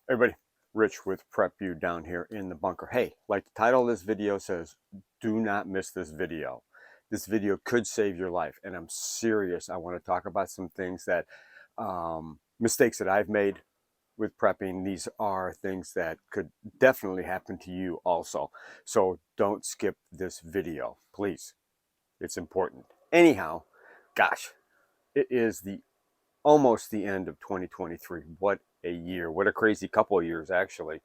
Everybody, Rich with life.You down here in the bunker. Hey, like the title of this video says, do not miss this video. This video could save your life, and I'm serious. I want to talk about some things that, mistakes that I've made with prepping. These are things that could definitely happen to you also. So don't skip this video, please. It's important. Anyhow, gosh, it is the almost the end of 2023. What a year. What a crazy couple of years, actually.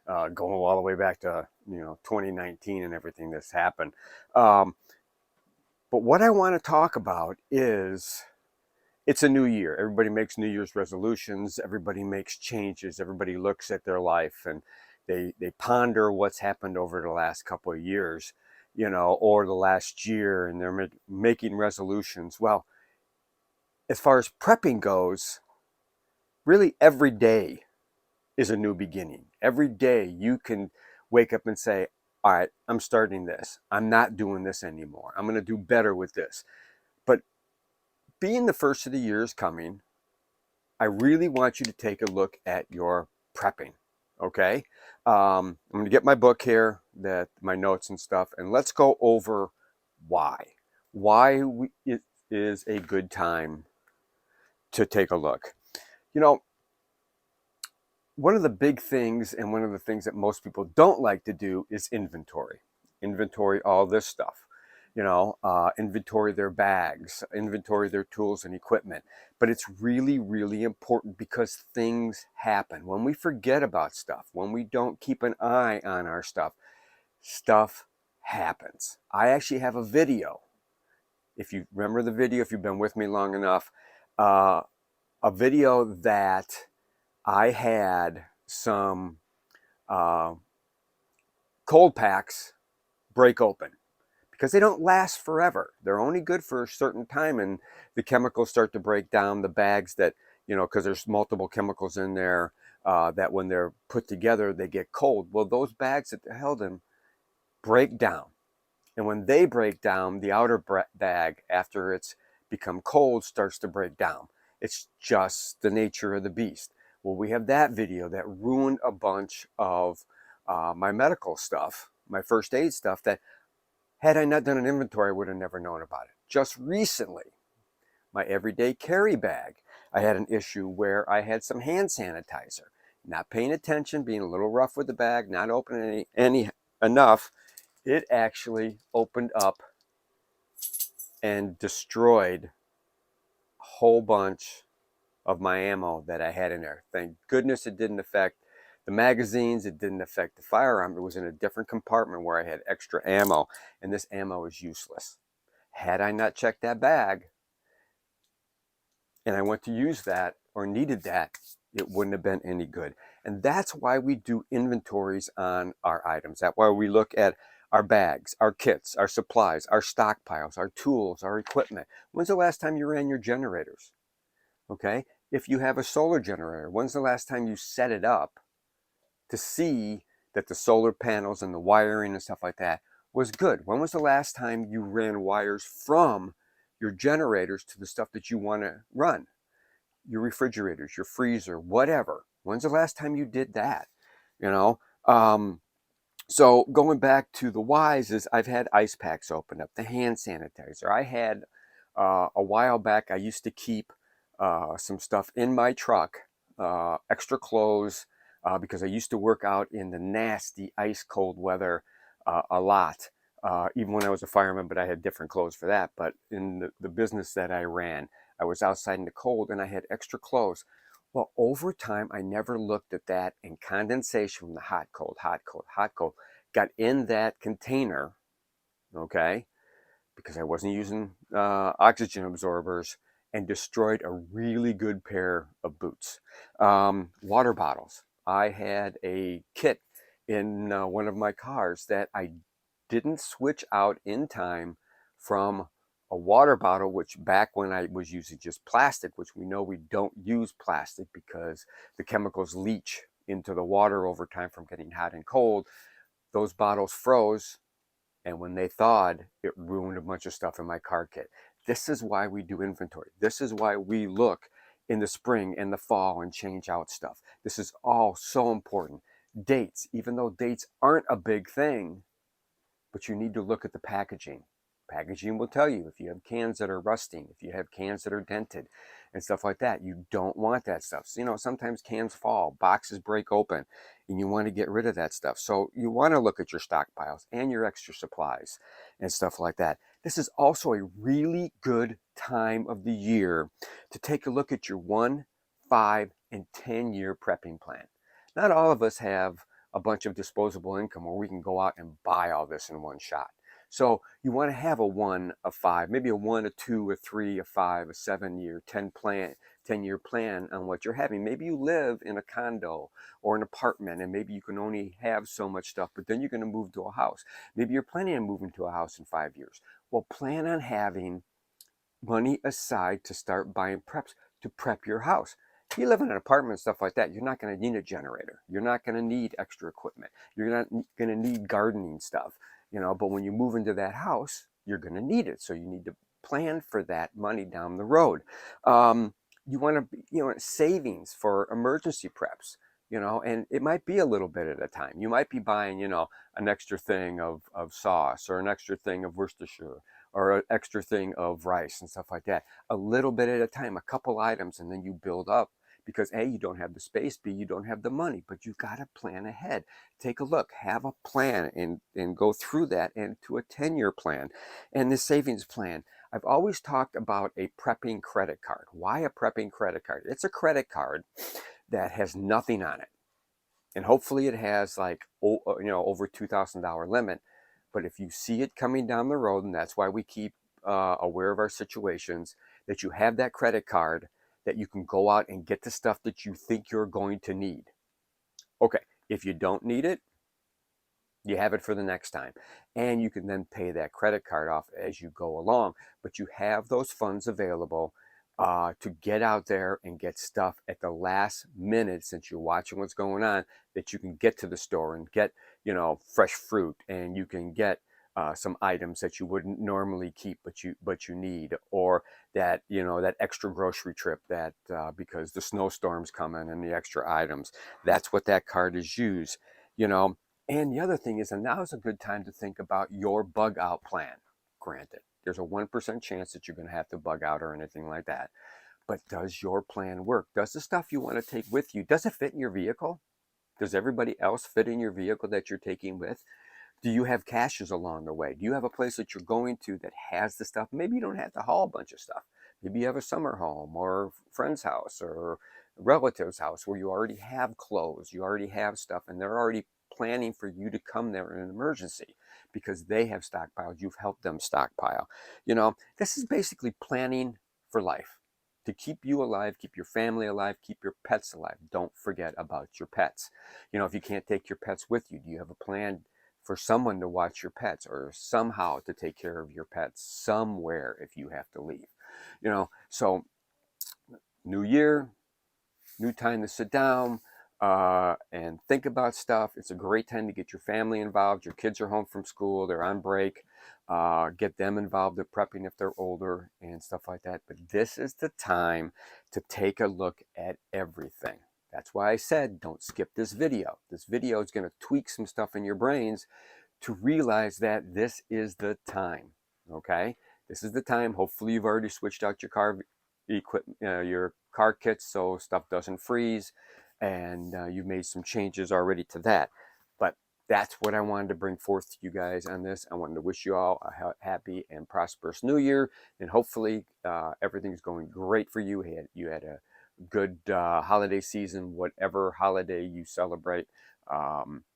Going all the way back to 2019 and everything that's happened. Um, but what I want to talk about is it's a new year. Everybody makes New Year's resolutions. Everybody makes changes. Everybody looks at their life and they ponder what's happened over the last couple of years, or the last year, and they're making resolutions. Well, as far as prepping goes, really every day is a new beginning. Every day you can wake up and say, all right, I'm starting this. I'm not doing this anymore. I'm going to do better with this. But being the first of the year is coming, I really want you to take a look at your prepping. Okay. I'm going to get my book here, my notes and stuff, and let's go over why. It is a good time to take a look. You know, one of the big things and one of the things that most people don't like to do is inventory all this stuff, inventory their bags, inventory their tools and equipment. But it's really, really important because things happen when we forget about stuff, when we don't keep an eye on our stuff happens. I actually have a video. If you remember the video, if you've been with me long enough, uh, a video that I had some uh, cold packs break open because they don't last forever. They're only good for a certain time, and the chemicals start to break down the bags that, because there's multiple chemicals in there, that when they're put together, they get cold. Well, those bags that held them break down. And when they break down, the outer bag, after it's become cold, starts to break down. It's just the nature of the beast. Well, we have that video that ruined a bunch of my medical stuff, my first aid stuff, that had I not done an inventory, I would have never known about it. Just recently, my everyday carry bag, I had an issue where I had some hand sanitizer. Not paying attention, being a little rough with the bag, not opening any enough, it actually opened up and destroyed a whole bunch of my ammo that I had in there. Thank goodness it didn't affect the magazines. It didn't affect the firearm. It was in a different compartment where I had extra ammo, and this ammo is useless. Had I not checked that bag and I went to use that or needed that, it wouldn't have been any good. And that's why we do inventories on our items. That's why we look at our bags, our kits, our supplies, our stockpiles, our tools, our equipment. When's the last time you ran your generators? Okay. If you have a solar generator, when's the last time you set it up to see that the solar panels and the wiring and stuff like that was good? When was the last time you ran wires from your generators to the stuff that you want to run? Your refrigerators, your freezer, whatever. When's the last time you did that? You know, so going back to the whys is I've had ice packs open up, the hand sanitizer. I had a while back, I used to keep some stuff in my truck, extra clothes, because I used to work out in the nasty ice cold weather a lot, even when I was a fireman, but I had different clothes for that. But in the business that I ran, I was outside in the cold and I had extra clothes. Well, over time, I never looked at that, and condensation from the hot, cold, hot, cold, hot, cold got in that container, okay, because I wasn't using oxygen absorbers, and destroyed a really good pair of boots. Water bottles. I had a kit in one of my cars that I didn't switch out in time from a water bottle, which back when I was using just plastic, which we know we don't use plastic because the chemicals leach into the water over time from getting hot and cold. Those bottles froze, and when they thawed, it ruined a bunch of stuff in my car kit. This is why we do inventory. This is why we look in the spring and the fall and change out stuff. This is all so important. Dates, even though dates aren't a big thing, but you need to look at the packaging. Packaging will tell you if you have cans that are rusting, if you have cans that are dented and stuff like that. You don't want that stuff. So, sometimes cans fall, boxes break open, and you want to get rid of that stuff. So you want to look at your stockpiles and your extra supplies and stuff like that. This is also a really good time of the year to take a look at your 1, 5, and 10-year prepping plan. Not all of us have a bunch of disposable income where we can go out and buy all this in one shot. So you want to have a 1, a 5, maybe a 1, a 2, a 3, a 5, a 7-year, 10-year plan on what you're having. Maybe you live in a condo or an apartment and maybe you can only have so much stuff, but then you're going to move to a house. Maybe you're planning on moving to a house in 5 years. Well, plan on having money aside to start buying preps to prep your house. If you live in an apartment and stuff like that, you're not going to need a generator. You're not going to need extra equipment. You're not going to need gardening stuff, but when you move into that house, you're going to need it. So you need to plan for that money down the road. You want to, savings for emergency preps, and it might be a little bit at a time. You might be buying, an extra thing of sauce or an extra thing of Worcestershire or an extra thing of rice and stuff like that. A little bit at a time, a couple items, and then you build up because A, you don't have the space, B, you don't have the money, but you've got to plan ahead. Take a look, have a plan and go through that into a 10-year plan and the savings plan. I've always talked about a prepping credit card. Why a prepping credit card? It's a credit card that has nothing on it. And hopefully it has like, over $2,000 limit. But if you see it coming down the road, and that's why we keep aware of our situations, that you have that credit card that you can go out and get the stuff that you think you're going to need. Okay, if you don't need it, you have it for the next time. And you can then pay that credit card off as you go along. But you have those funds available to get out there and get stuff at the last minute, since you're watching what's going on, that you can get to the store and get, fresh fruit, and you can get some items that you wouldn't normally keep, but you need, or that, that extra grocery trip that because the snowstorm's coming and the extra items. That's what that card is used, you know. And the other thing is, and now is a good time to think about your bug out plan. Granted, there's a 1% chance that you're going to have to bug out or anything like that. But does your plan work? Does the stuff you want to take with you, does it fit in your vehicle? Does everybody else fit in your vehicle that you're taking with? Do you have caches along the way? Do you have a place that you're going to that has the stuff? Maybe you don't have to haul a bunch of stuff. Maybe you have a summer home or friend's house or relative's house where you already have clothes, you already have stuff, and they're already planning for you to come there in an emergency because they have stockpiled. You've helped them stockpile. This is basically planning for life, to keep you alive, keep your family alive, keep your pets alive. Don't forget about your pets. If you can't take your pets with you, do you have a plan for someone to watch your pets or somehow to take care of your pets somewhere if you have to leave? So new year, new time to sit down and think about stuff. It's a great time to get your family involved. Your kids are home from school, they're on break. Get them involved in prepping if they're older and stuff like that. But this is the time to take a look at everything. That's why I said don't skip this video. This video is going to tweak some stuff in your brains to realize that this is the time. Okay, this is the time. Hopefully you've already switched out your car equipment, your car kits, so stuff doesn't freeze, and you've made some changes already to that. But that's what I wanted to bring forth to you guys on this. I wanted to wish you all a happy and prosperous new year, and hopefully everything's going great for you. You had a good holiday season, whatever holiday you celebrate.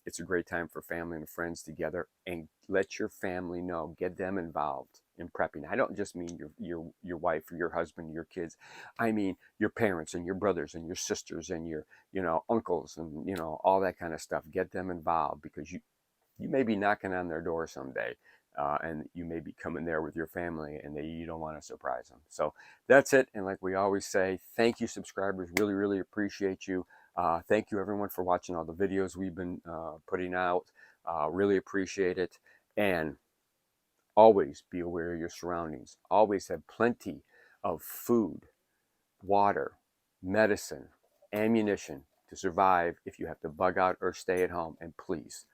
It's a great time for family and friends together, and let your family know, get them involved in prepping. I don't just mean your wife or your husband, your kids. I mean your parents and your brothers and your sisters and your uncles and all that kind of stuff. Get them involved because you may be knocking on their door someday, and you may be coming there with your family, and you don't want to surprise them. So that's it. And like we always say, thank you, subscribers. Really, really appreciate you. Thank you, everyone, for watching all the videos we've been putting out. Really appreciate it. And always be aware of your surroundings. Always have plenty of food, water, medicine, ammunition to survive if you have to bug out or stay at home. And please,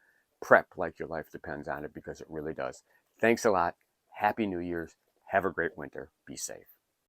prep like your life depends on it, because it really does. Thanks a lot. Happy New Year's. Have a great winter. Be safe.